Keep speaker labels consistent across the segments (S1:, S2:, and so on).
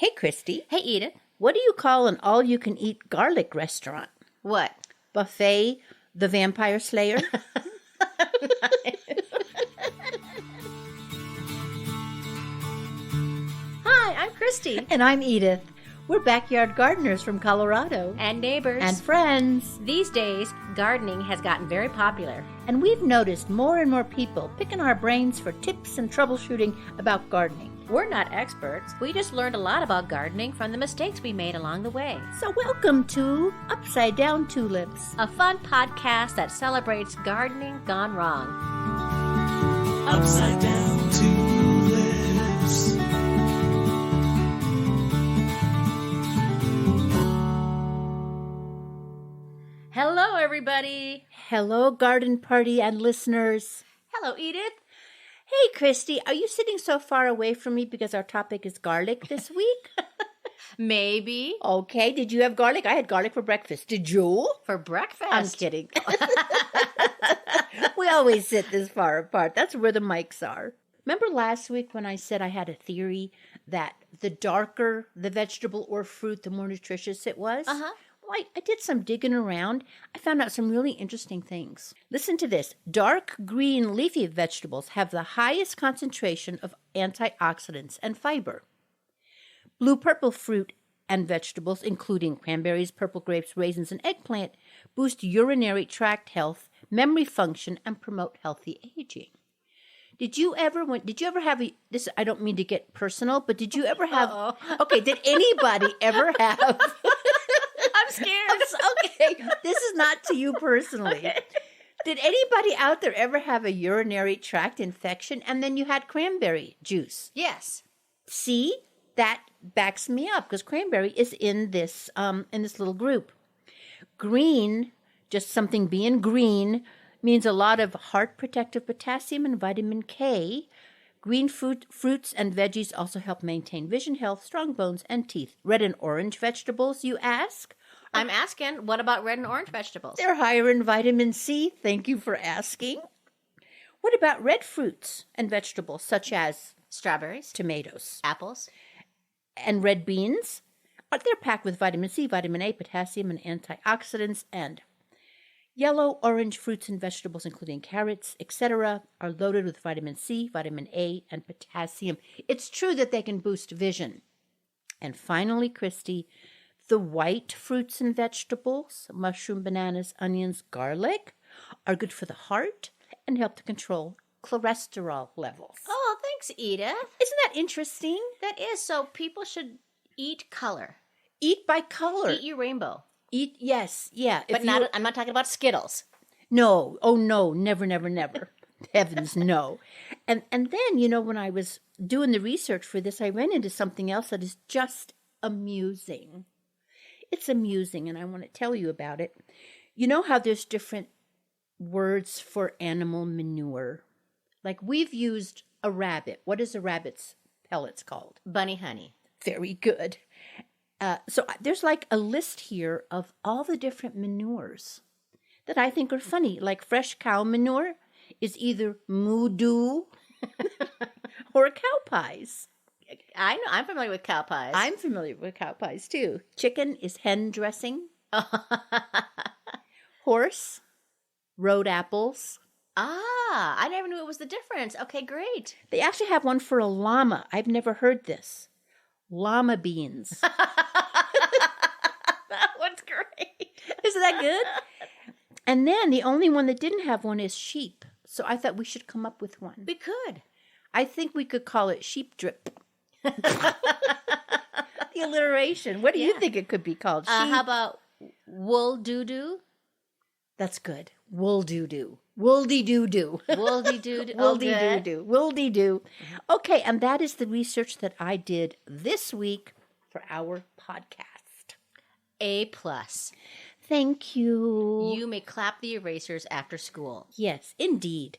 S1: Hey, Christy.
S2: Hey, Edith.
S1: What do you call an all-you-can-eat garlic restaurant?
S2: What?
S1: Buffet the Vampire Slayer?
S2: Hi, I'm Christy.
S1: And I'm Edith. We're backyard gardeners from Colorado.
S2: And neighbors.
S1: And friends.
S2: These days, gardening has gotten very popular.
S1: And we've noticed more and more people picking our brains for tips and troubleshooting about gardening.
S2: We're not experts. We just learned a lot about gardening from the mistakes we made along the way.
S1: So welcome to Upside Down Tulips,
S2: a fun podcast that celebrates gardening gone wrong.
S3: Upside Down Tulips.
S2: Hello, everybody.
S1: Hello, garden party and listeners.
S2: Hello, Edith.
S1: Hey, Christy, are you sitting so far away from me because our topic is garlic this week?
S2: Maybe.
S1: Okay, did you have garlic? I had garlic for breakfast. Did you?
S2: For breakfast?
S1: I'm kidding. We always sit this far apart. That's where the mics are. Remember last week when I said I had a theory that the darker the vegetable or fruit, the more nutritious it was?
S2: Uh-huh.
S1: Well, I did some digging around. I found out some really interesting things. Listen to this. Dark green leafy vegetables have the highest concentration of antioxidants and fiber. Blue-purple fruit and vegetables, including cranberries, purple grapes, raisins, and eggplant, boost urinary tract health, memory function, and promote healthy aging. Did you ever have this? I don't mean to get personal, but did you ever have?
S2: Uh-oh.
S1: Okay, did anybody ever have?
S2: I'm scared.
S1: Okay, this is not to you personally.
S2: Okay.
S1: Did anybody out there ever have a urinary tract infection and then you had cranberry juice?
S2: Yes.
S1: See, that backs me up because cranberry is in this little group. Green, just something being green, means a lot of heart protective potassium and vitamin K. Green fruits and veggies also help maintain vision health, strong bones, and teeth. Red and orange vegetables, you ask?
S2: I'm asking, what about red and orange vegetables?
S1: They're higher in vitamin C. Thank you for asking. What about red fruits and vegetables such as
S2: Strawberries,
S1: tomatoes,
S2: apples,
S1: and red beans? They're packed with vitamin C, vitamin A, potassium, and antioxidants. And yellow, orange fruits and vegetables, including carrots, etc., are loaded with vitamin C, vitamin A, and potassium. It's true that they can boost vision. And finally, Christy, the white fruits and vegetables, mushroom, bananas, onions, garlic, are good for the heart and help to control cholesterol levels.
S2: Oh, thanks, Edith.
S1: Isn't that interesting?
S2: That is. So people should eat color.
S1: Eat by color.
S2: Eat your rainbow.
S1: Eat, yes, yeah.
S2: But I'm not talking about Skittles.
S1: No. Oh, no. Never, never, never. Heavens, no. And then, when I was doing the research for this, I ran into something else that is just amusing. It's amusing, and I want to tell you about it. You know how there's different words for animal manure? Like we've used a rabbit. What is a rabbit's pellets called?
S2: Bunny honey.
S1: Very good. So there's like a list here of all the different manures that I think are funny. Like fresh cow manure is either moo-doo or cow pies.
S2: I know. I'm familiar with cow pies.
S1: I'm familiar with cow pies, too. Chicken is hen dressing. Horse, road apples.
S2: Ah, I never knew it was the difference. Okay, great.
S1: They actually have one for a llama. I've never heard this. Llama beans.
S2: That one's great.
S1: Isn't that good? And then the only one that didn't have one is sheep. So I thought we should come up with one.
S2: We could.
S1: I think we could call it sheep drip. The alliteration. What do you think it could be called?
S2: How about wool doo-doo?
S1: That's good. Wool doo-doo. Wooldy-doo-doo.
S2: Wooldy-doo-doo.
S1: Wooldy-doo-doo. Wooldy-doo. Okay, and that is the research that I did this week for our podcast.
S2: A+.
S1: Thank you.
S2: You may clap the erasers after school.
S1: Yes, indeed.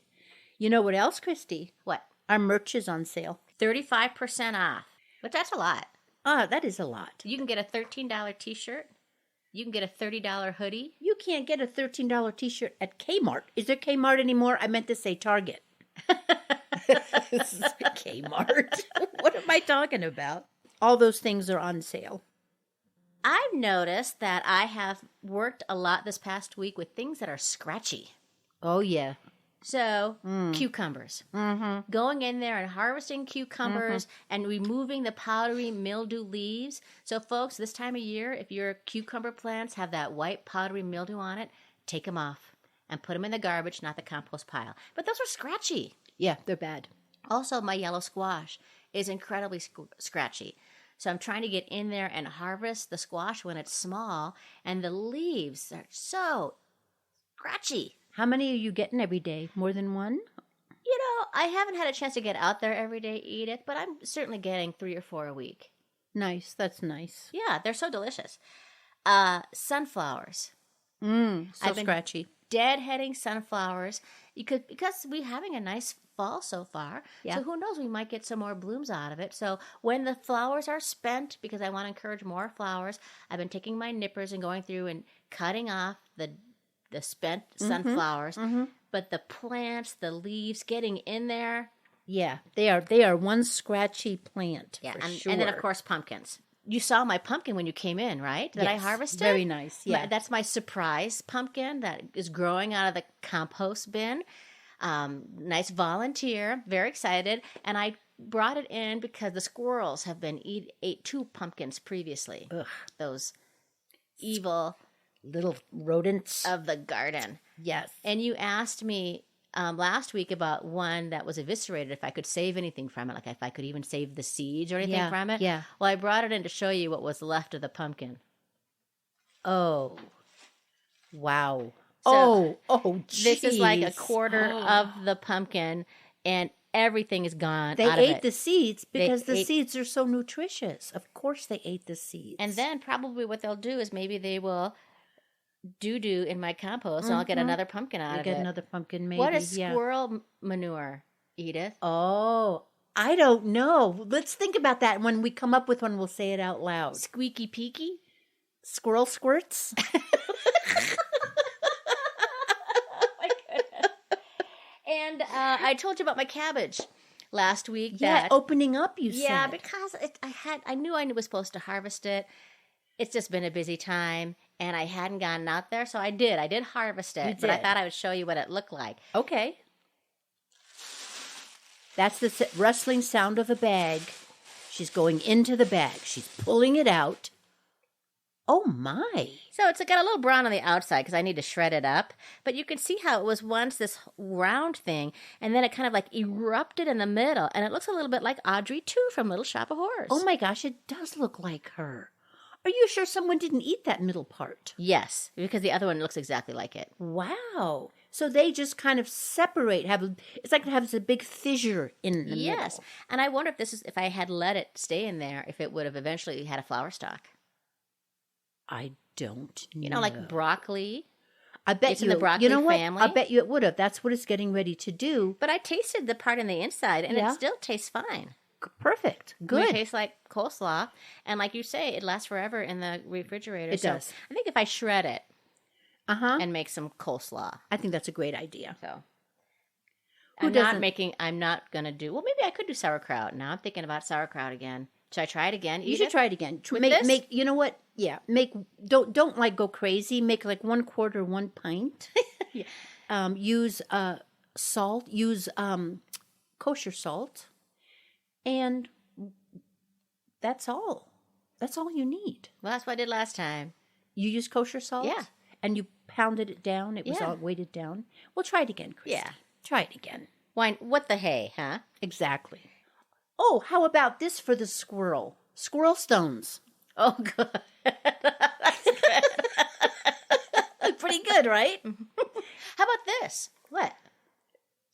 S1: You know what else, Christy?
S2: What?
S1: Our merch is on sale.
S2: 35% off. But that's a lot.
S1: That is a lot.
S2: You can get a $13 t-shirt. You can get a $30 hoodie.
S1: You can't get a $13 t-shirt at Kmart. Is there Kmart anymore? I meant to say Target. Kmart. What am I talking about? All those things are on sale.
S2: I've noticed that I have worked a lot this past week with things that are scratchy.
S1: Oh, yeah.
S2: So, cucumbers. Mm-hmm. Going in there and harvesting cucumbers and removing the powdery mildew leaves. So, folks, this time of year, if your cucumber plants have that white powdery mildew on it, take them off and put them in the garbage, not the compost pile. But those are scratchy.
S1: Yeah, they're bad.
S2: Also, my yellow squash is incredibly scratchy. So I'm trying to get in there and harvest the squash when it's small, and the leaves are so scratchy.
S1: How many are you getting every day? More than one?
S2: You know, I haven't had a chance to get out there every day, Edith, but I'm certainly getting 3 or 4 a week.
S1: Nice. That's nice.
S2: Yeah, they're so delicious. Sunflowers.
S1: So
S2: I've been
S1: scratchy.
S2: Deadheading sunflowers because we're having a nice fall so far.
S1: Yeah.
S2: So who knows, we might get some more blooms out of it. So when the flowers are spent, because I want to encourage more flowers, I've been taking my nippers and going through and cutting off the spent sunflowers. But the plants, the leaves, getting in there.
S1: Yeah, they are one scratchy plant.
S2: Yeah,
S1: for
S2: and
S1: sure.
S2: then of course pumpkins. You saw my pumpkin when you came in, right? That I
S1: Yes,
S2: harvested?
S1: very nice, yeah.
S2: That's my surprise pumpkin that is growing out of the compost bin. Nice volunteer, very excited. And I brought it in because the squirrels have been ate 2 pumpkins previously.
S1: Ugh.
S2: Those evil
S1: Little rodents.
S2: of the garden.
S1: Yes.
S2: And you asked me last week about one that was eviscerated, if I could save anything from it, like if I could even save the seeds or anything from it.
S1: Yeah.
S2: Well, I brought it in to show you what was left of the pumpkin.
S1: Oh. Wow.
S2: So,
S1: geez.
S2: This is like a quarter of the pumpkin, and everything is gone
S1: They
S2: out of
S1: ate
S2: it.
S1: the seeds because the
S2: ate-
S1: seeds are so nutritious. Of course they ate the seeds.
S2: And then probably what they'll do is maybe they will doo-doo in my compost, and I'll get another pumpkin out
S1: you
S2: of
S1: get
S2: it.
S1: another pumpkin maybe.
S2: What is
S1: yeah.
S2: squirrel manure, Edith?
S1: Oh, I don't know. Let's think about that. When we come up with one, we'll say it out loud.
S2: Squeaky peaky?
S1: Squirrel squirts?
S2: And I told you about my cabbage last week.
S1: Yeah,
S2: that,
S1: opening up, you said.
S2: Yeah, because I knew I was supposed to harvest it. It's just been a busy time, and I hadn't gotten out there, so I did. I did harvest it, but I
S1: did.
S2: thought I would show you what it looked like.
S1: Okay. That's the rustling sound of a bag. She's going into the bag. She's pulling it out. Oh, my.
S2: So it's got a little brown on the outside because I need to shred it up. But you can see how it was once this round thing, and then it kind of like erupted in the middle, and it looks a little bit like Audrey 2 from Little Shop of Horrors.
S1: Oh, my gosh, it does look like her. Are you sure someone didn't eat that middle part?
S2: Yes, because the other one looks exactly like it.
S1: Wow. So they just kind of separate. It's like it has a big fissure in the
S2: Yes,
S1: middle.
S2: and I wonder if I had let it stay in there, if it would have eventually had a flower stalk.
S1: I don't know.
S2: You know, like broccoli.
S1: I bet
S2: it's
S1: you
S2: in the broccoli
S1: you know what?
S2: family.
S1: I bet you it would have. That's what it's getting ready to do.
S2: But I tasted the part in the inside, and
S1: Yeah.
S2: it still tastes fine.
S1: Perfect.
S2: It
S1: Good.
S2: tastes like coleslaw, and like you say, it lasts forever in the refrigerator.
S1: It does.
S2: I think if I shred it
S1: Uh-huh.
S2: and make some coleslaw,
S1: I think that's a great idea.
S2: so
S1: Who
S2: I'm
S1: doesn't-
S2: not gonna do. Well, maybe I could do sauerkraut. Now I'm thinking about sauerkraut again. Should I try it again?
S1: You should try it again.
S2: With this?
S1: Make you know what? Yeah. Don't like go crazy. Make like 1/4 1 pint.
S2: Yeah.
S1: Use salt. Use kosher salt. And that's all. That's all you need.
S2: Well, that's what I did last time.
S1: You use kosher salt?
S2: Yeah.
S1: And you pounded it down? It was
S2: Yeah.
S1: all weighted down? Well, try it again, Christy.
S2: Yeah.
S1: Try it again.
S2: Why? What the hay, huh?
S1: Exactly. Oh, how about this for the squirrel? Squirrel stones.
S2: Oh, good. That's good.
S1: Pretty good, right?
S2: How about this? What?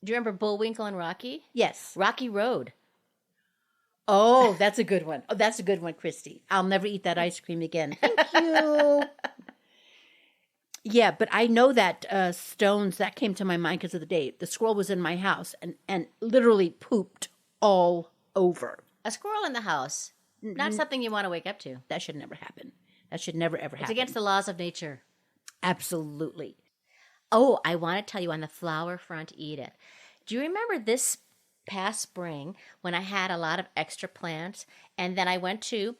S2: Do you remember Bullwinkle and Rocky?
S1: Yes.
S2: Rocky Road.
S1: Oh, that's a good one. Oh, that's a good one, Christy. I'll never eat that ice cream again. Thank you. Yeah, but I know that stones, that came to my mind because of the day. The squirrel was in my house and literally pooped all over.
S2: A squirrel in the house. Not something you want to wake up to.
S1: That should never happen. That should never, ever happen.
S2: It's against the laws of nature.
S1: Absolutely.
S2: Oh, I want to tell you on the flower front, Edith. Do you remember this past spring when I had a lot of extra plants. And then I went to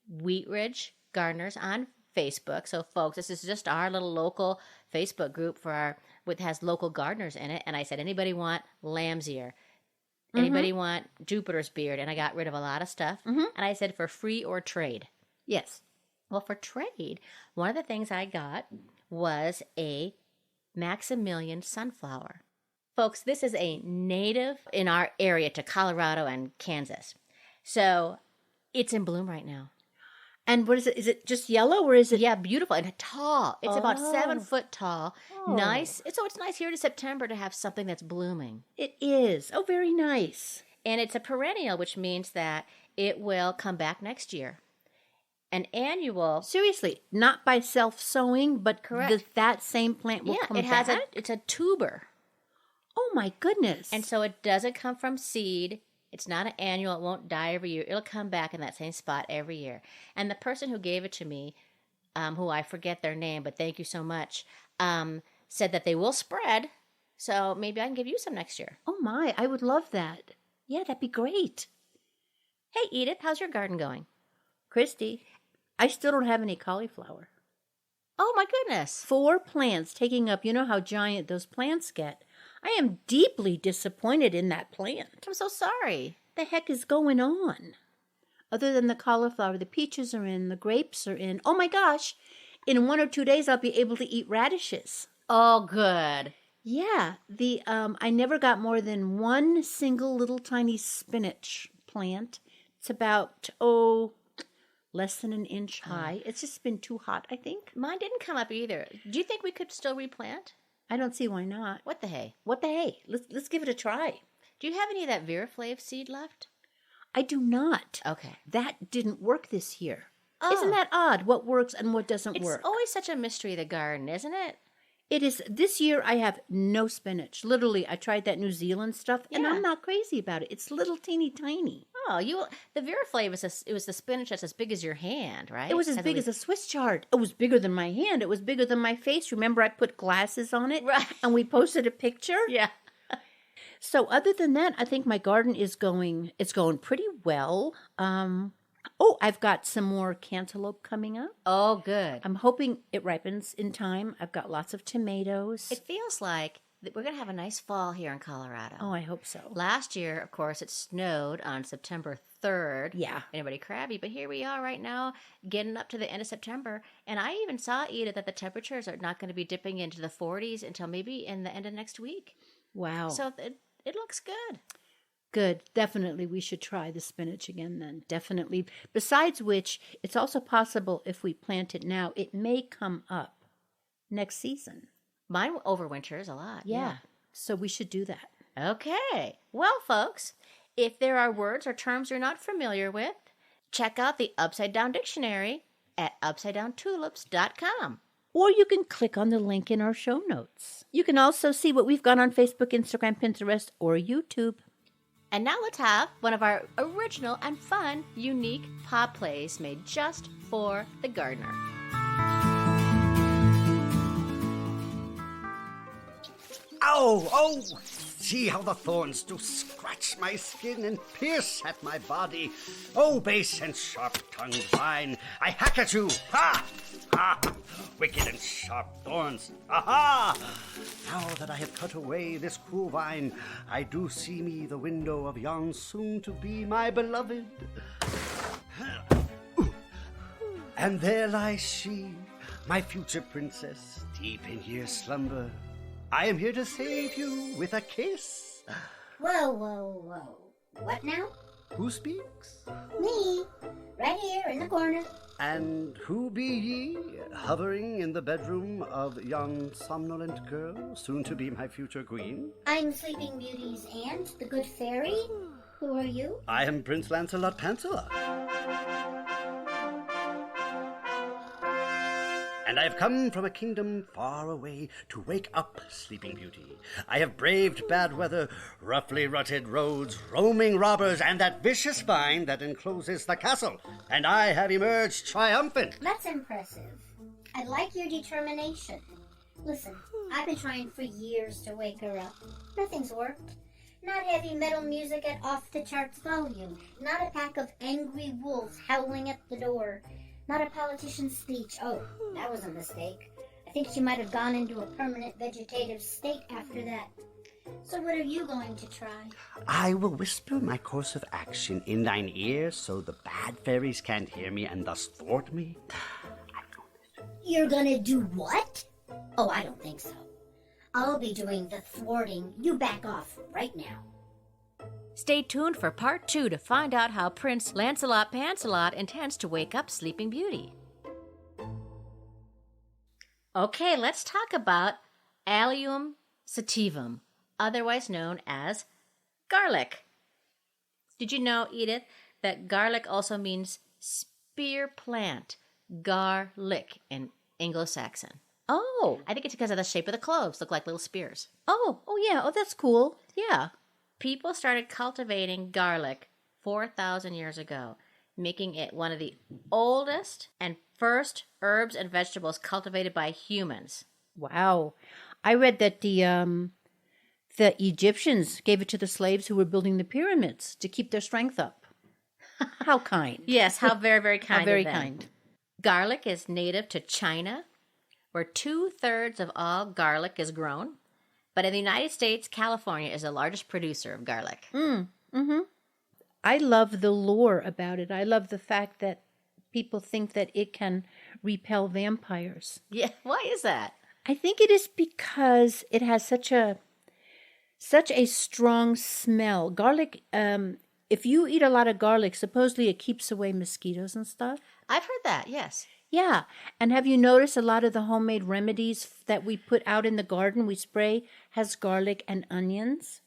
S2: Wheat Ridge Gardeners on Facebook. So, folks, this is just our little local Facebook group which has local gardeners in it. And I said, anybody want lamb's ear? Anybody want Jupiter's beard? And I got rid of a lot of stuff. And I said, for free or trade.
S1: Yes.
S2: Well, for trade, one of the things I got was a Maximilian Sunflower. Folks, this is a native in our area to Colorado and Kansas. So it's in bloom right now.
S1: And what is it? Is it just yellow or is it?
S2: Yeah, beautiful and tall. It's about 7 foot tall.
S1: Oh.
S2: Nice. So it's nice here to September to have something that's blooming.
S1: It is. Oh, very nice.
S2: And it's a perennial, which means that it will come back next year. An annual.
S1: Seriously, not by self-sowing, but
S2: Correct.
S1: that same plant will come back?
S2: It's a tuber.
S1: Oh, my goodness.
S2: And so it doesn't come from seed. It's not an annual. It won't die every year. It'll come back in that same spot every year. And the person who gave it to me, who I forget their name, but thank you so much, said that they will spread. So maybe I can give you some next year.
S1: Oh, my. I would love that. Yeah, that'd be great.
S2: Hey, Edith, how's your garden going?
S1: Christy, I still don't have any cauliflower.
S2: Oh, my goodness.
S1: 4 plants taking up, you know how giant those plants get. I am deeply disappointed in that plant.
S2: I'm so sorry.
S1: What the heck is going on? Other than the cauliflower, the peaches are in, the grapes are in. Oh my gosh, in 1 or 2 days I'll be able to eat radishes.
S2: Oh, good.
S1: Yeah, I never got more than one single little tiny spinach plant. It's about, less than an inch high. It's just been too hot, I think.
S2: Mine didn't come up either. Do you think we could still replant?
S1: I don't see why not.
S2: What the hey?
S1: What the hey? Let's give it a try.
S2: Do you have any of that Viraflave seed left?
S1: I do not.
S2: Okay.
S1: That didn't work this year.
S2: Oh.
S1: Isn't that odd? What works and what doesn't work?
S2: It's always such a mystery, the garden, isn't it?
S1: It is. This year I have no spinach. Literally, I tried that New Zealand stuff, and
S2: Yeah.
S1: I'm not crazy about it. It's little teeny tiny.
S2: Oh, the Viraflave it was the spinach that's as big as your hand, right?
S1: It was as big as a Swiss chard. It was bigger than my hand. It was bigger than my face. Remember, I put glasses on it,
S2: Right.
S1: and we posted a picture.
S2: Yeah.
S1: So, other than that, I think my garden is going. It's going pretty well. I've got some more cantaloupe coming up.
S2: Oh, good.
S1: I'm hoping it ripens in time. I've got lots of tomatoes.
S2: It feels like that we're going to have a nice fall here in Colorado.
S1: Oh, I hope so.
S2: Last year, of course, it snowed on September 3rd.
S1: Yeah.
S2: Anybody crabby, but here we are right now, getting up to the end of September. And I even saw, Edith, that the temperatures are not going to be dipping into the 40s until maybe in the end of next week.
S1: Wow.
S2: So it looks good.
S1: Good. Definitely we should try the spinach again then. Definitely. Besides which, it's also possible if we plant it now, it may come up next season.
S2: Mine overwinters a lot.
S1: Yeah. So we should do that.
S2: Okay. Well, folks, if there are words or terms you're not familiar with, check out the Upside Down Dictionary at upsidedowntulips.com.
S1: Or you can click on the link in our show notes. You can also see what we've got on Facebook, Instagram, Pinterest, or YouTube.
S2: And now let's have one of our original and fun, unique Podplays made just for the gardener.
S4: Oh, see how the thorns do scratch my skin and pierce at my body. Oh, base and sharp-tongued vine, I hack at you. Ha! Ha! Wicked and sharp thorns. Aha! Now that I have cut away this cruel vine, I do see me the window of yon soon-to-be my beloved. And there lies she, my future princess, deep in year's slumber. I am here to save you with a kiss.
S5: Whoa, whoa, whoa. What now?
S4: Who speaks?
S5: Me. Right here in the corner.
S4: And who be ye, hovering in the bedroom of yon somnolent girl, soon to be my future queen?
S5: I'm Sleeping Beauty's aunt, the good fairy. Who are you?
S4: I am Prince Lancelot Pantala. And I have come from a kingdom far away to wake up Sleeping Beauty. I have braved bad weather, roughly rutted roads, roaming robbers, and that vicious vine that encloses the castle. And I have emerged triumphant.
S5: That's impressive. I like your determination. Listen, I've been trying for years to wake her up. Nothing's worked. Not heavy metal music at off-the-charts volume. Not a pack of angry wolves howling at the door. Not a politician's speech. Oh, that was a mistake. I think she might have gone into a permanent vegetative state after that. So what are you going to try?
S4: I will whisper my course of action in thine ear so the bad fairies can't hear me and thus thwart me.
S5: You're gonna do what? Oh, I don't think so. I'll be doing the thwarting. You back off right now.
S2: Stay tuned for part 2 to find out how Prince Lancelot Pancelot intends to wake up Sleeping Beauty. Okay, let's talk about Allium sativum, otherwise known as garlic. Did you know, Edith, that garlic also means spear plant, garlic in Anglo-Saxon?
S1: Oh.
S2: I think it's because of the shape of the cloves, look like little spears.
S1: Oh, yeah. Oh, that's cool.
S2: Yeah. People started cultivating garlic 4,000 years ago, making it one of the oldest and first herbs and vegetables cultivated by humans.
S1: Wow. I read that the Egyptians gave it to the slaves who were building the pyramids to keep their strength up. How kind.
S2: Yes, how very, very kind
S1: How very
S2: of them.
S1: kind.
S2: Garlic is native to China, where 2/3 of all garlic is grown. But in the United States, California is the largest producer of garlic.
S1: I love the lore about it. I love the fact that people think that it can repel vampires.
S2: Yeah, why is that?
S1: I think it is because it has such a strong smell. Garlic, if you eat a lot of garlic, supposedly it keeps away mosquitoes and stuff.
S2: I've heard that, yes.
S1: Yeah. And have you noticed a lot of the homemade remedies that we put out in the garden, we spray, has garlic and onions?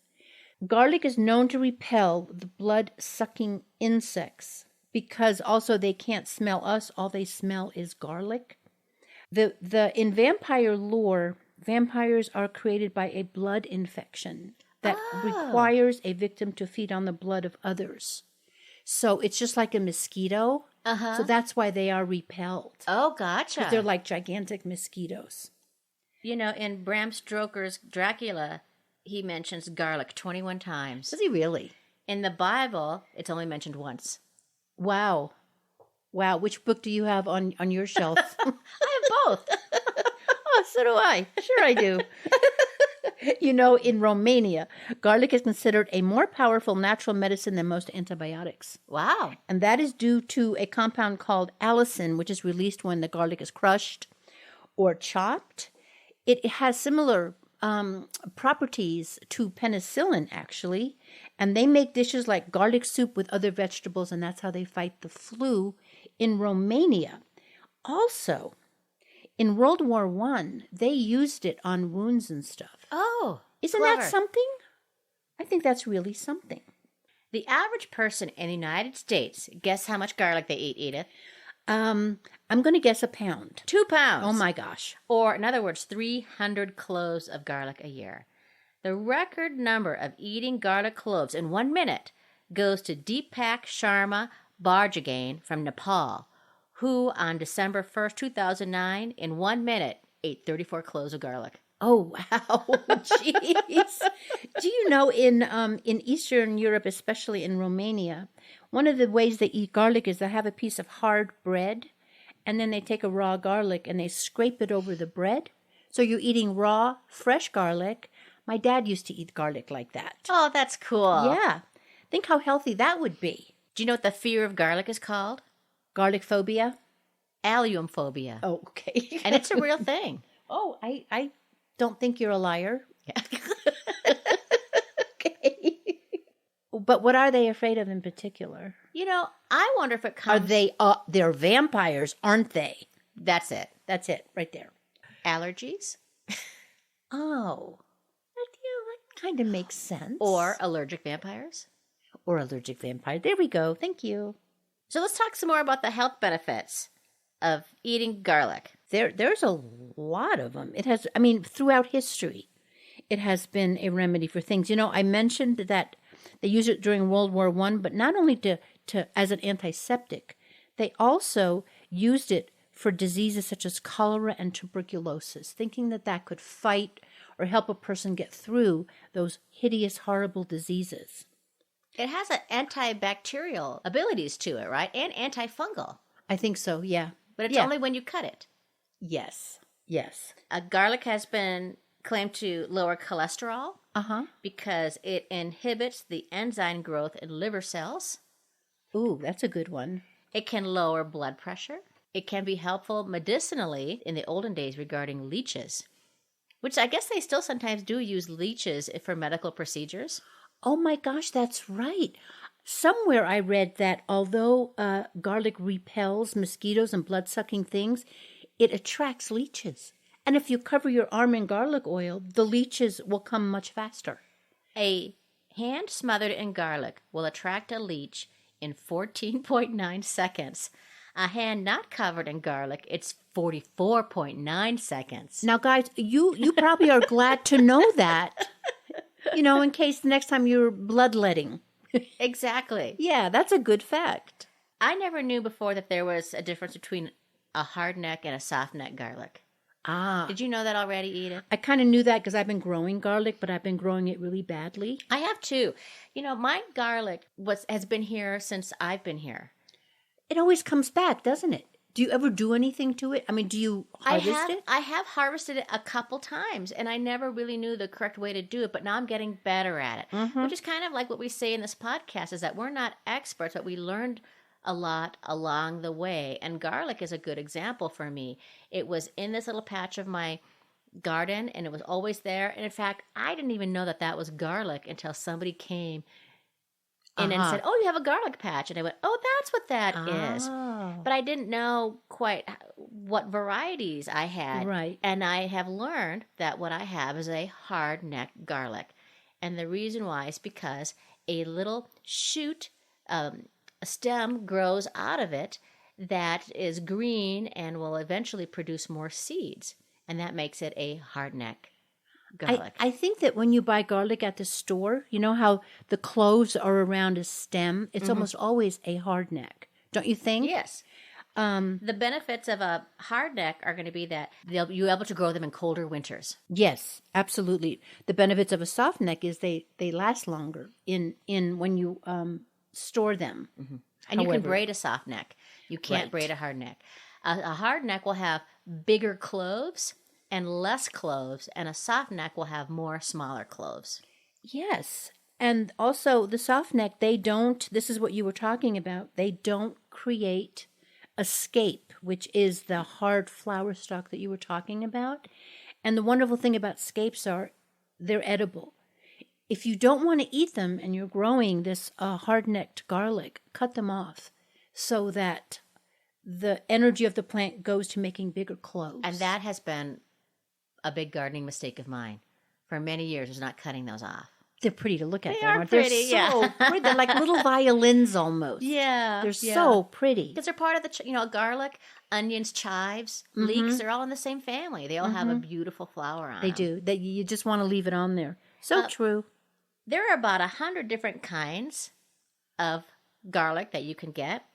S1: Garlic is known to repel the blood-sucking insects because also they can't smell us. All they smell is garlic. In vampire lore, vampires are created by a blood infection that requires a victim to feed on the blood of others. So it's just like a mosquito. So that's why they are repelled.
S2: Oh, gotcha.
S1: 'Cause they're like gigantic mosquitoes.
S2: You know, in Bram Stoker's Dracula, he mentions garlic 21 times.
S1: Does he really?
S2: In the Bible, it's only mentioned once.
S1: Wow. Which book do you have on your shelf?
S2: I have both.
S1: Oh, so do I. Sure I do. You know, in Romania, garlic is considered a more powerful natural medicine than most antibiotics.
S2: Wow.
S1: And that is due to a compound called allicin, which is released when the garlic is crushed or chopped. It has similar properties to penicillin, actually. And they make dishes like garlic soup with other vegetables, and that's how they fight the flu in Romania. Also, in World War I, they used it on wounds and stuff.
S2: Oh,
S1: Isn't
S2: clever.
S1: that something? I think that's really something.
S2: The average person in the United States, guess how much garlic they eat, Edith?
S1: I'm going to guess a pound.
S2: 2 pounds.
S1: Oh, my gosh.
S2: Or, in other words, 300 cloves of garlic a year. The record number of eating garlic cloves in 1 minute goes to Deepak Sharma Barjagain from Nepal, who on December 1st, 2009, in 1 minute, ate 34 cloves of garlic.
S1: Oh, wow. Jeez. Do you know in Eastern Europe, especially in Romania, one of the ways they eat garlic is they have a piece of hard bread, and then they take a raw garlic and they scrape it over the bread. So you're eating raw, fresh garlic. My dad used to eat garlic like that.
S2: Oh, that's cool.
S1: Yeah. Think how healthy that would be.
S2: Do you know what the fear of garlic is called?
S1: Garlic phobia?
S2: Allium phobia.
S1: Oh, okay.
S2: And it's a real thing.
S1: Oh, I don't think you're a liar.
S2: Yeah.
S1: Okay. But what are they afraid of in particular?
S2: You know, I wonder if it comes...
S1: They're vampires, aren't they?
S2: That's it.
S1: That's it, right there.
S2: Allergies
S1: Oh. That kind of makes sense.
S2: or allergic vampires.
S1: Or allergic vampire. There we go. Thank you.
S2: So let's talk some more about the health benefits of eating garlic.
S1: There's a lot of them. Throughout history, it has been a remedy for things. You know, I mentioned that they used it during World War I, but not only to as an antiseptic, they also used it for diseases such as cholera and tuberculosis, thinking that could fight or help a person get through those hideous, horrible diseases.
S2: It has an antibacterial abilities to it, right? And antifungal.
S1: I think so, yeah.
S2: But it's
S1: Yeah.
S2: only when you cut it.
S1: Yes, yes.
S2: Garlic has been claimed to lower cholesterol
S1: Uh-huh.
S2: because it inhibits the enzyme growth in liver cells.
S1: Ooh, that's a good one.
S2: It can lower blood pressure. It can be helpful medicinally in the olden days regarding leeches, which I guess they still sometimes do use leeches for medical procedures.
S1: Oh my gosh, that's right. Somewhere I read that although garlic repels mosquitoes and blood-sucking things, it attracts leeches. And if you cover your arm in garlic oil, the leeches will come much faster.
S2: A hand smothered in garlic will attract a leech in 14.9 seconds. A hand not covered in garlic, it's 44.9 seconds.
S1: Now, guys, you probably are glad to know that, in case the next time you're bloodletting.
S2: Exactly.
S1: Yeah, that's a good fact.
S2: I never knew before that there was a difference between a hardneck and a softneck garlic.
S1: Ah.
S2: Did you know that already, Edith?
S1: I kind of knew that because I've been growing garlic, but I've been growing it really badly.
S2: I have too. My garlic has been here since I've been here.
S1: It always comes back, doesn't it? Do you ever do anything to it? I mean, do you harvest it?
S2: I have harvested it a couple times, and I never really knew the correct way to do it, but now I'm getting better at it.
S1: Mm-hmm.
S2: Which is kind of like what we say in this podcast, is that we're not experts, but we learned a lot along the way. And garlic is a good example for me. It was in this little patch of my garden, and it was always there. And in fact, I didn't even know that was garlic until somebody came in and said, "Oh, you have a garlic patch." And I went, "Oh, that's what that is." But I didn't know quite what varieties I had.
S1: Right.
S2: And I have learned that what I have is a hardneck garlic. And the reason why is because a little shoot, a stem grows out of it that is green and will eventually produce more seeds. And that makes it a hardneck garlic.
S1: I think that when you buy garlic at the store, you know how the cloves are around a stem? It's almost always a hardneck. Don't you think?
S2: Yes. The benefits of a hardneck are going to be that you'll be able to grow them in colder winters.
S1: Yes, absolutely. The benefits of a soft neck is they last longer in when you store them.
S2: Mm-hmm. And you can braid a soft neck. You can't braid a hard neck. A hard neck will have bigger cloves and less cloves, and a soft neck will have more smaller cloves.
S1: Yes. And also the soft neck, this is what you were talking about, they don't create a scape, which is the hard flower stalk that you were talking about. And the wonderful thing about scapes are they're edible. If you don't want to eat them and you're growing this hard-necked garlic, cut them off so that the energy of the plant goes to making bigger cloves.
S2: And that has been a big gardening mistake of mine for many years, is not cutting those off.
S1: They're pretty to look at.
S2: They are pretty,
S1: They're so pretty. They're like little violins almost.
S2: Yeah.
S1: They're so pretty.
S2: Because they're part of the, garlic, onions, chives, leeks, they're all in the same family. They all have a beautiful flower on them.
S1: They do. You just want to leave it on there. So true.
S2: There are about 100 different kinds of garlic that you can get.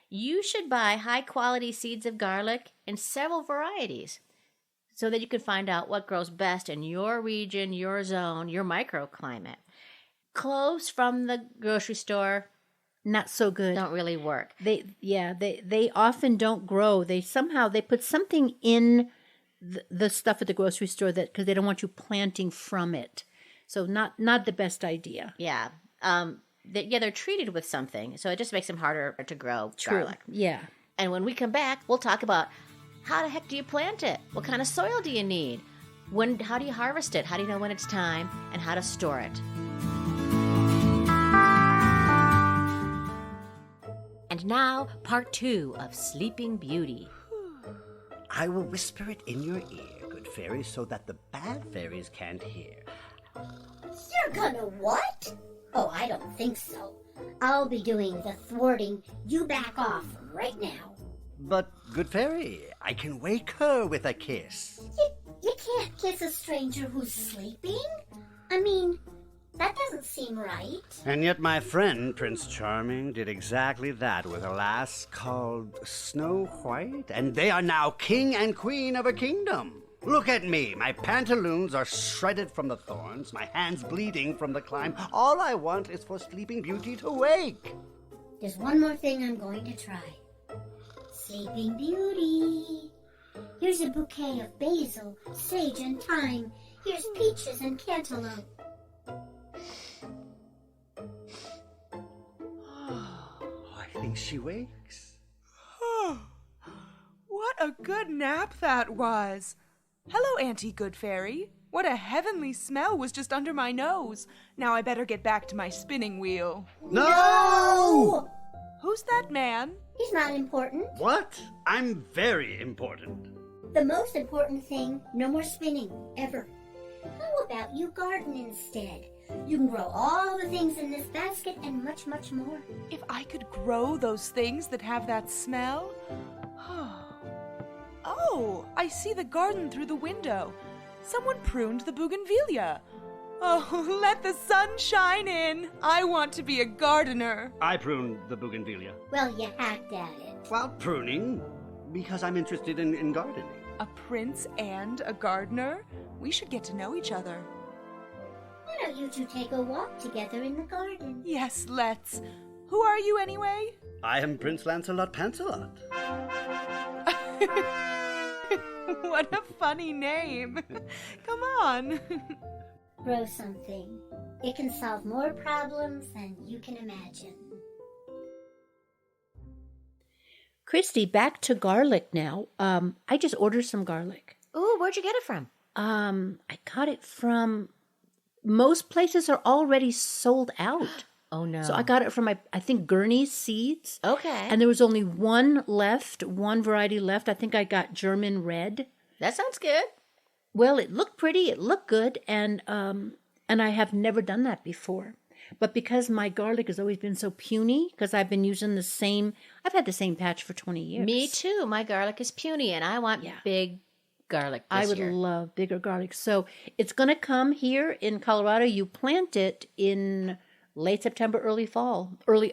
S2: You should buy high-quality seeds of garlic in several varieties so that you can find out what grows best in your region, your zone, your microclimate. Cloves from the grocery store,
S1: not so good.
S2: Don't really work.
S1: They often don't grow. They put something in the stuff at the grocery store because they don't want you planting from it. So not the best idea.
S2: Yeah. They're treated with something, so it just makes them harder to grow garlic.
S1: Yeah.
S2: And when we come back, we'll talk about how the heck do you plant it? What kind of soil do you need? How do you harvest it? How do you know when it's time? And how to store it? And now, part 2 of Sleeping Beauty.
S4: I will whisper it in your ear, good fairy, so that the bad fairies can't hear.
S5: You're gonna what? Oh, I don't think so. I'll be doing the thwarting. You back off right now.
S4: But, good fairy, I can wake her with a kiss.
S5: You can't kiss a stranger who's sleeping? I mean, that doesn't seem right.
S4: And yet my friend, Prince Charming, did exactly that with a lass called Snow White, and they are now king and queen of a kingdom. Look at me. My pantaloons are shredded from the thorns, my hands bleeding from the climb. All I want is for Sleeping Beauty to wake.
S5: There's one more thing I'm going to try. Sleeping Beauty. Here's a bouquet of basil, sage, and thyme. Here's peaches and cantaloupe.
S4: I think she wakes.
S6: What a good nap that was. Hello, Auntie Good Fairy. What a heavenly smell was just under my nose. Now I better get back to my spinning wheel.
S4: No!
S6: Who's that man?
S5: He's not important.
S4: What? I'm very important.
S5: The most important thing, no more spinning, ever. How about you garden instead? You can grow all the things in this basket and much, much more.
S6: If I could grow those things that have that smell. Oh, I see the garden through the window. Someone pruned the bougainvillea. Oh, let the sun shine in. I want to be a gardener.
S4: I pruned the bougainvillea.
S5: Well, you hacked at it.
S4: While pruning, because I'm interested in gardening.
S6: A prince and a gardener? We should get to know each other.
S5: Why don't you two take a walk together in the garden?
S6: Yes, let's. Who are you anyway?
S4: I am Prince Lancelot Pancelot.
S6: What a funny name. Come on.
S5: Grow something. It can solve more problems than you can imagine.
S1: Christy, back to garlic now. I just ordered some garlic.
S2: Ooh, where'd you get it from?
S1: I got it from... Most places are already sold out.
S2: Oh, no.
S1: So I got it from, I think, Gurney's Seeds.
S2: Okay.
S1: And there was only one variety left. I think I got German Red.
S2: That sounds good.
S1: Well, it looked pretty. It looked good. And I have never done that before. But because my garlic has always been so puny, because I've been using I've had the same patch for 20 years.
S2: Me too. My garlic is puny, and I want big garlic this
S1: I would
S2: year.
S1: love bigger garlic. So it's going to come here in Colorado. You plant it in late September, early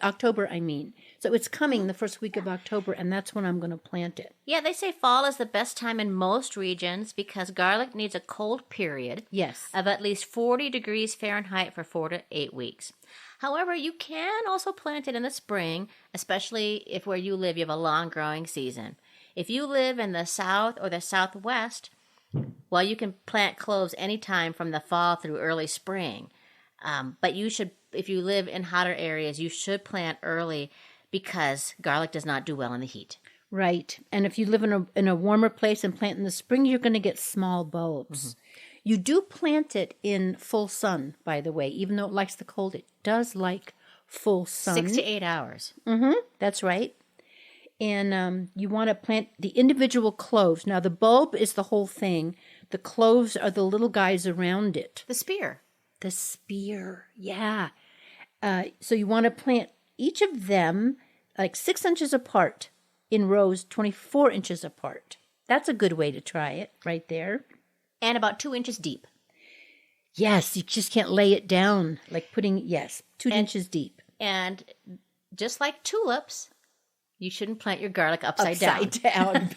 S1: October, I mean. So it's coming the first week of October, and that's when I'm going to plant it.
S2: Yeah, they say fall is the best time in most regions because garlic needs a cold period
S1: Yes.
S2: of at least 40 degrees Fahrenheit for 4 to 8 weeks. However, you can also plant it in the spring, especially if where you live you have a long growing season. If you live in the south or the southwest, well, you can plant cloves anytime from the fall through early spring. But you should, if you live in hotter areas, you should plant early because garlic does not do well in the heat.
S1: Right. And if you live in a warmer place and plant in the spring, you're going to get small bulbs. Mm-hmm. You do plant it in full sun, by the way. Even though it likes the cold, it does like full sun.
S2: 6 to 8 hours.
S1: Mm-hmm. That's right. And you want to plant the individual cloves. Now, the bulb is the whole thing. The cloves are the little guys around it.
S2: The spear.
S1: The spear, yeah. So you want to plant each of them like 6 inches apart in rows, 24 inches apart. That's a good way to try it right there.
S2: And about 2 inches deep.
S1: Yes, you just can't lay it down like 2 inches deep.
S2: And just like tulips, you shouldn't plant your garlic upside down.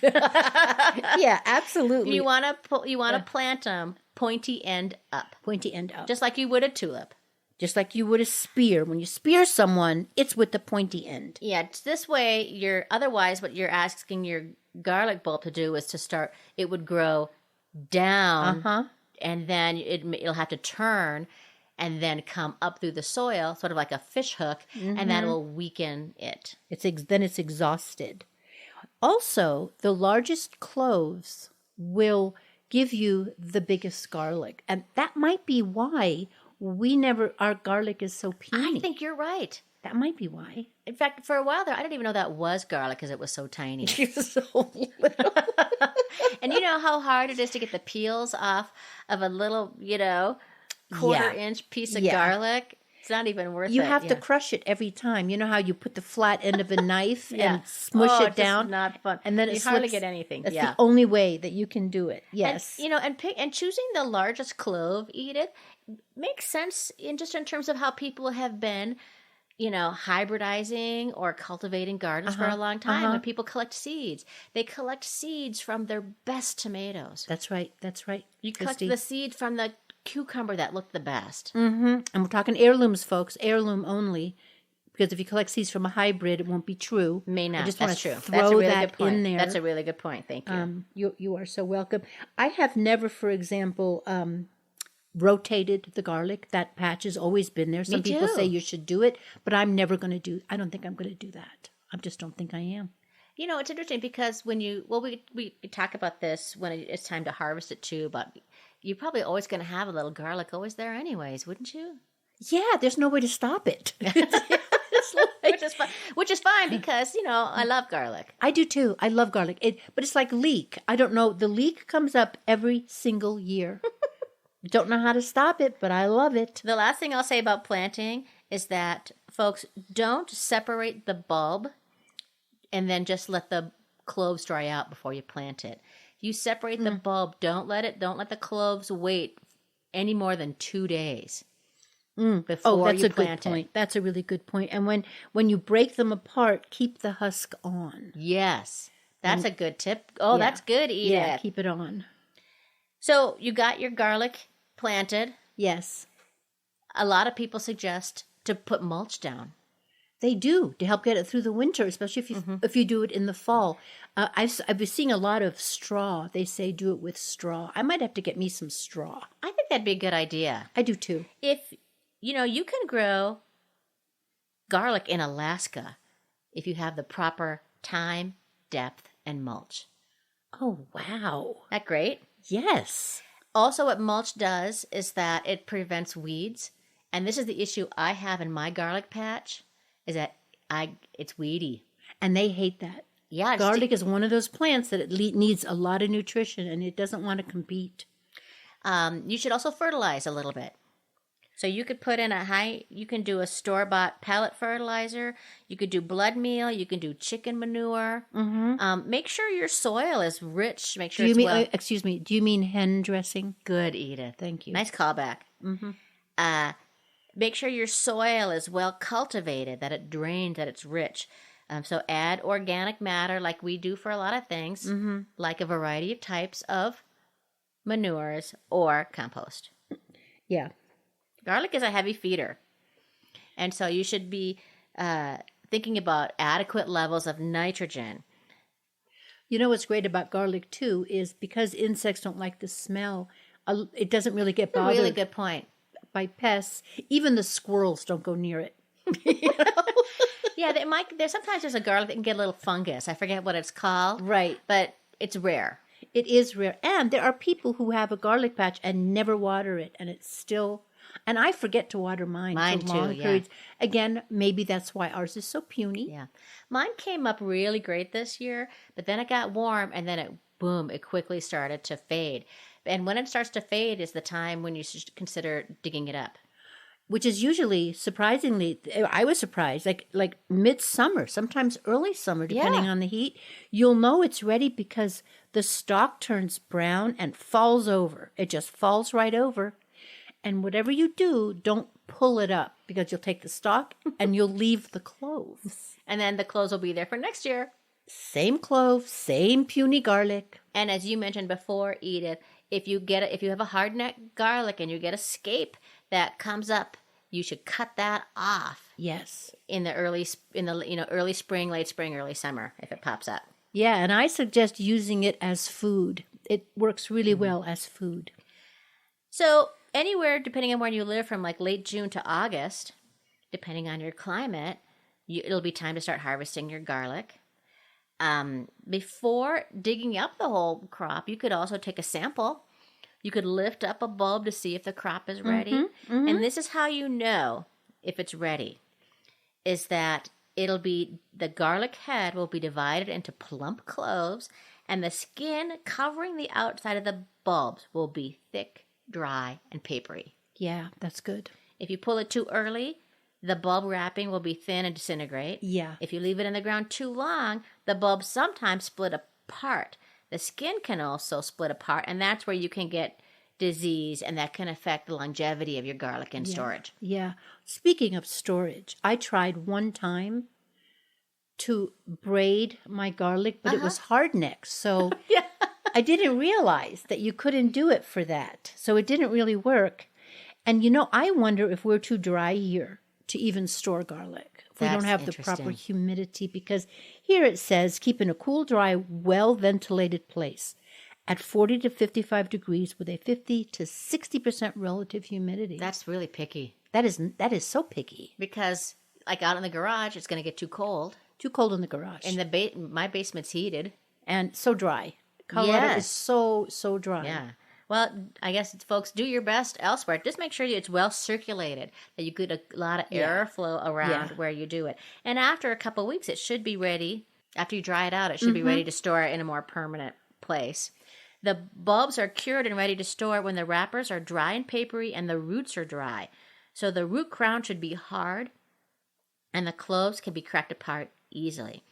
S1: Yeah, absolutely.
S2: You want to plant them pointy end up.
S1: Pointy end up.
S2: Just like you would a tulip.
S1: Just like you would a spear. When you spear someone, it's with the pointy end.
S2: Yeah, it's this way otherwise what you're asking your garlic bulb to do is it would grow down and then it'll have to turn and then come up through the soil, sort of like a fish hook, and that will weaken it.
S1: Then it's exhausted. Also, the largest cloves will give you the biggest garlic. And that might be why our garlic is so puny.
S2: I think you're right.
S1: That might be why.
S2: In fact, for a while there, I didn't even know that was garlic because it was so tiny.
S1: So little.
S2: And you know how hard it is to get the peels off of a little, quarter-inch piece of garlic? It's not even worth it.
S1: You have to crush it every time. You know how you put the flat end of a knife and smush
S2: Oh,
S1: it down?
S2: It's not fun.
S1: And then
S2: you
S1: it
S2: hardly
S1: slips.
S2: get anything.
S1: That's the only way that you can do it. Yes.
S2: And choosing the largest clove, Edith, makes sense in terms of how people have been hybridizing or cultivating gardens for a long time. When people collect seeds, they collect seeds from their best tomatoes.
S1: That's right. That's right.
S2: You collect the seed from the cucumber that looked the best.
S1: And we're talking heirlooms, folks. Heirloom only. Because if you collect seeds from a hybrid, it won't be true.
S2: May not.
S1: I just
S2: That's
S1: want to
S2: true.
S1: throw
S2: That's a really
S1: that
S2: good point.
S1: in there.
S2: That's a really good point. Thank you.
S1: You are so welcome. I have never, for example, rotated the garlic. That patch has always been there. Some people
S2: too.
S1: say you should do it, but I'm never going to do. I don't think I'm going to do that. I just don't think I am.
S2: It's interesting because when we talk about this when it's time to harvest it too, but you're probably always going to have a little garlic always there anyways, wouldn't you?
S1: Yeah, there's no way to stop it.
S2: Which is fine because, I love garlic.
S1: I do too. I love garlic. But it's like leek. I don't know. The leek comes up every single year. Don't know how to stop it, but I love it.
S2: The last thing I'll say about planting is that, folks, don't separate the bulb and then just let the cloves dry out before you plant it. You separate the bulb. Don't let the cloves wait any more than 2 days. Before
S1: that's
S2: you
S1: a
S2: plant
S1: good point.
S2: it.
S1: That's a really good point. And when you break them apart, keep the husk on.
S2: Yes, that's a good tip. Oh,
S1: Yeah.
S2: that's good, Edith.
S1: Yeah, keep it on.
S2: So you got your garlic planted.
S1: Yes,
S2: A lot of people suggest to put mulch down.
S1: they do to help get it through the winter, especially if you do it in the fall. I've been seeing a lot of straw. They say do it with straw. I might have to get me some straw.
S2: I think that'd be a good idea.
S1: I do too.
S2: If you can grow garlic in Alaska if you have the proper time, depth, and mulch.
S1: Oh, wow.
S2: That great?
S1: Yes.
S2: Also, what mulch does is that it prevents weeds. And this is the issue I have in my garlic patch, is that it's weedy.
S1: And they hate that.
S2: Yeah,
S1: Garlic is one of those plants that it needs a lot of nutrition and it doesn't want to compete.
S2: You should also fertilize a little bit. So you could put in you can do a store-bought pellet fertilizer. You could do blood meal. You can do chicken manure. Make sure your soil is rich. Make sure
S1: Excuse me, do you mean hen dressing?
S2: Good, Edith.
S1: Thank you.
S2: Nice callback. Make sure your soil is well cultivated, that it drains, that it's rich. So add organic matter like we do for a lot of things, like a variety of types of manures or compost.
S1: Yeah.
S2: Garlic is a heavy feeder. And so you should be thinking about adequate levels of nitrogen.
S1: You know what's great about garlic too is because insects don't like the smell, it doesn't really get bothered
S2: Really good point.
S1: by pests. Even the squirrels don't go near it.
S2: Yeah, sometimes there's a garlic that can get a little fungus. I forget what it's called.
S1: Right.
S2: But it's rare.
S1: It is rare. And there are people who have a garlic patch and never water it, and it's still... And I forget to water mine for
S2: too,
S1: long
S2: yeah.
S1: periods. Again, maybe that's why ours is so puny.
S2: Yeah. Mine came up really great this year, but then it got warm and then it quickly started to fade. And when it starts to fade is the time when you should consider digging it up.
S1: Which is usually, surprisingly, I was surprised, like midsummer, sometimes early summer, depending on the heat. You'll know it's ready because the stalk turns brown and falls over. It just falls right over. And whatever you do, don't pull it up because you'll take the stalk and you'll leave the cloves.
S2: And then the cloves will be there for next year.
S1: Same clove, same puny garlic.
S2: And as you mentioned before, Edith, if you have a hardneck garlic and you get a scape that comes up, you should cut that off.
S1: Yes.
S2: In the early spring, late spring, early summer if it pops up.
S1: Yeah, and I suggest using it as food. It works really well as food.
S2: So anywhere, depending on where you live, from like late June to August, depending on your climate, it'll be time to start harvesting your garlic. Before digging up the whole crop, you could also take a sample. You could lift up a bulb to see if the crop is ready. And this is how you know if it's ready, is that the garlic head will be divided into plump cloves, and the skin covering the outside of the bulbs will be thick, dry, and papery.
S1: Yeah, that's good.
S2: If you pull it too early, the bulb wrapping will be thin and disintegrate.
S1: Yeah.
S2: If you leave it in the ground too long, the bulbs sometimes split apart. The skin can also split apart, and that's where you can get disease, and that can affect the longevity of your garlic in storage.
S1: Yeah. Speaking of storage, I tried one time to braid my garlic, but it was hardneck. So I didn't realize that you couldn't do it for that. So it didn't really work. And, I wonder if we're too dry here to even store garlic. If we don't have the proper humidity. Because here it says, keep in a cool, dry, well-ventilated place at 40 to 55 degrees with a 50 to 60% relative humidity.
S2: That's really picky.
S1: That is so picky.
S2: Because, like out in the garage, it's going to get too cold.
S1: Too cold in the garage.
S2: And my basement's heated.
S1: And so dry. Colorado is so dry.
S2: Yeah. Well, I guess, folks, do your best elsewhere. Just make sure it's well circulated, that you get a lot of airflow around where you do it. And after a couple of weeks, it should be ready. After you dry it out, it should be ready to store it in a more permanent place. The bulbs are cured and ready to store when the wrappers are dry and papery and the roots are dry. So the root crown should be hard and the cloves can be cracked apart easily.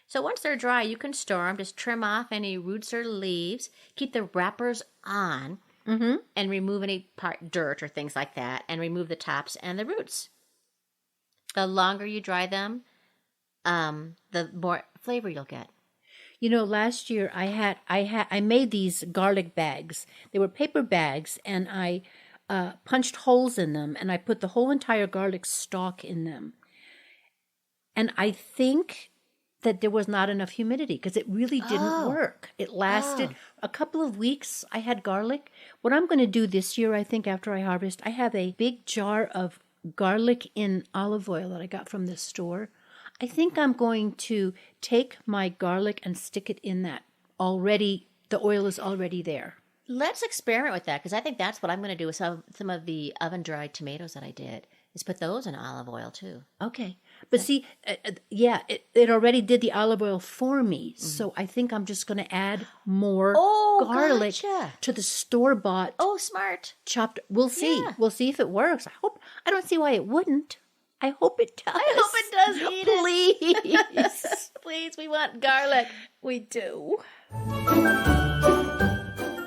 S2: So once they're dry, you can store them. Just trim off any roots or leaves. Keep the wrappers on and remove any dirt or things like that, and remove the tops and the roots. The longer you dry them, the more flavor you'll get.
S1: Last year I made these garlic bags. They were paper bags, and I punched holes in them, and I put the whole entire garlic stalk in them. And I think that there was not enough humidity because it really didn't work. It lasted a couple of weeks. I had garlic. What I'm going to do this year, I think, after I harvest, I have a big jar of garlic in olive oil that I got from the store. I think I'm going to take my garlic and stick it in that already. The oil is already there.
S2: Let's experiment with that, because I think that's what I'm going to do with some of the oven-dried tomatoes that I did, is put those in olive oil too.
S1: Okay. But see, it already did the olive oil for me. So I think I'm just going to add more garlic to the store-bought.
S2: Oh, smart.
S1: Chopped. We'll see. Yeah. We'll see if it works. I don't see why it wouldn't. I hope it does.
S2: I hope it does, Edith.
S1: Please.
S2: Please, we want garlic.
S1: We do.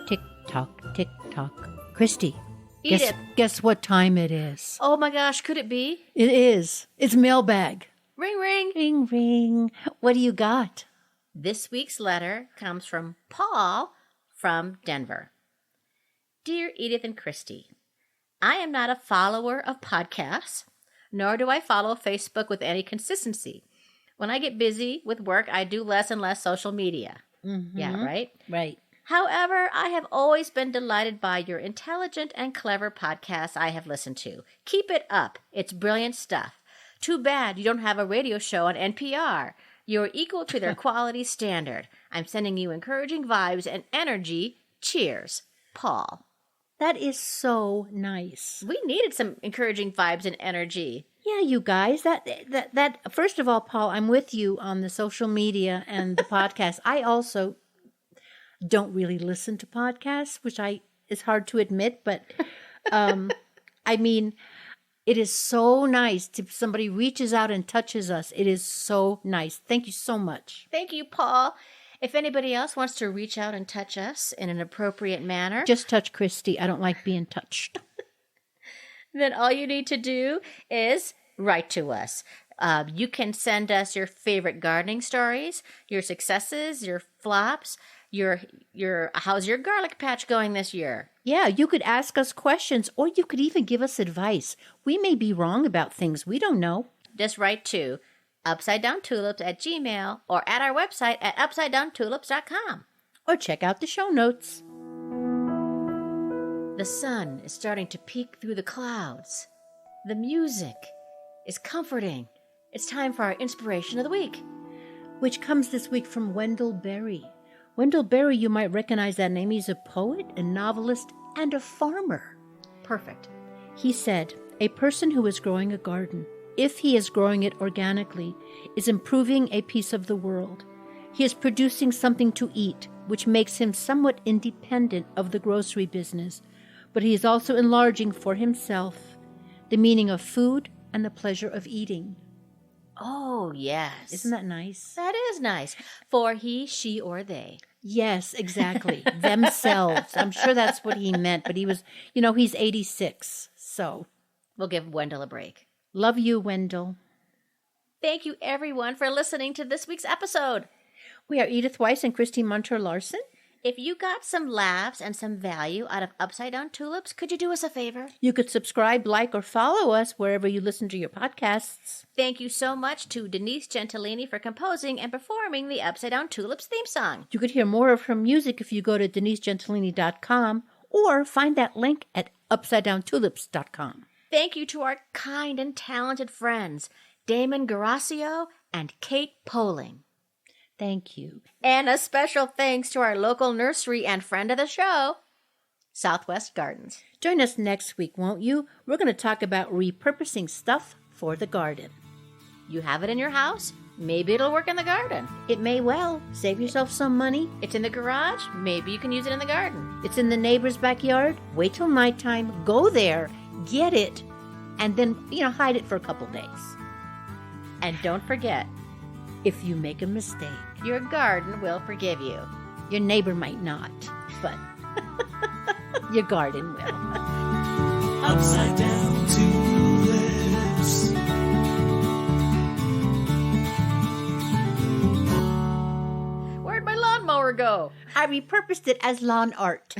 S1: Tick-tock, tick-tock. Christy.
S2: Edith.
S1: Guess what time it is?
S2: Oh my gosh, could it be?
S1: It is. It's mailbag.
S2: Ring, ring.
S1: Ring, ring. What do you got?
S2: This week's letter comes from Paul from Denver. Dear Edith and Christy, I am not a follower of podcasts, nor do I follow Facebook with any consistency. When I get busy with work, I do less and less social media. Yeah, right?
S1: Right.
S2: However, I have always been delighted by your intelligent and clever podcasts I have listened to. Keep it up. It's brilliant stuff. Too bad you don't have a radio show on NPR. You're equal to their quality standard. I'm sending you encouraging vibes and energy. Cheers, Paul.
S1: That is so nice.
S2: We needed some encouraging vibes and energy.
S1: Yeah, you guys. That first of all, Paul, I'm with you on the social media and the podcast. I also don't really listen to podcasts, which is hard to admit, but I mean, it is so nice to somebody reaches out and touches us. It is so nice. Thank you so much.
S2: Thank you, Paul. If anybody else wants to reach out and touch us in an appropriate manner,
S1: just touch Christy. I don't like being touched.
S2: Then all you need to do is write to us. You can send us your favorite gardening stories, your successes, your flops, your how's your garlic patch going this year?
S1: Yeah, you could ask us questions, or you could even give us advice. We may be wrong about things. We don't know.
S2: Just write to upsidedowntulips@gmail.com or at our website at upsidedowntulips.com.
S1: Or check out the show notes.
S2: The sun is starting to peek through the clouds. The music is comforting. It's time for our inspiration of the week,
S1: which comes this week from Wendell Berry. Wendell Berry, you might recognize that name. He's a poet, a novelist, and a farmer.
S2: Perfect.
S1: He said, a person who is growing a garden, if he is growing it organically, is improving a piece of the world. He is producing something to eat, which makes him somewhat independent of the grocery business, but he is also enlarging for himself the meaning of food and the pleasure of eating.
S2: Oh, yes.
S1: Isn't that nice?
S2: That is nice. For he, she, or they.
S1: Yes, exactly. Themselves. I'm sure that's what he meant, but he was, he's 86. So,
S2: We'll give Wendell a break.
S1: love you, Wendell.
S2: Thank you, everyone, for listening to this week's episode.
S1: We are Edith Weiss and Christy Munter Larson.
S2: If you got some laughs and some value out of Upside Down Tulips, could you do us a favor?
S1: You could subscribe, like, or follow us wherever you listen to your podcasts.
S2: Thank you so much to Denise Gentilini for composing and performing the Upside Down Tulips theme song.
S1: You could hear more of her music if you go to denisegentilini.com or find that link at upsidedowntulips.com.
S2: Thank you to our kind and talented friends, Damon Garasio and Kate Poling.
S1: Thank you.
S2: And a special thanks to our local nursery and friend of the show, Southwest Gardens.
S1: Join us next week, won't you? We're going to talk about repurposing stuff for the garden.
S2: You have it in your house? Maybe it'll work in the garden.
S1: It may well. Save yourself some money.
S2: It's in the garage? Maybe you can use it in the garden.
S1: It's in the neighbor's backyard. Wait till nighttime. Go there. Get it. And then, hide it for a couple days.
S2: And don't forget,
S1: If you make a mistake,
S2: your garden will forgive you.
S1: your neighbor might not, but your garden will.
S3: Upside down tulips.
S2: Where'd my lawnmower go?
S1: I repurposed it as lawn art.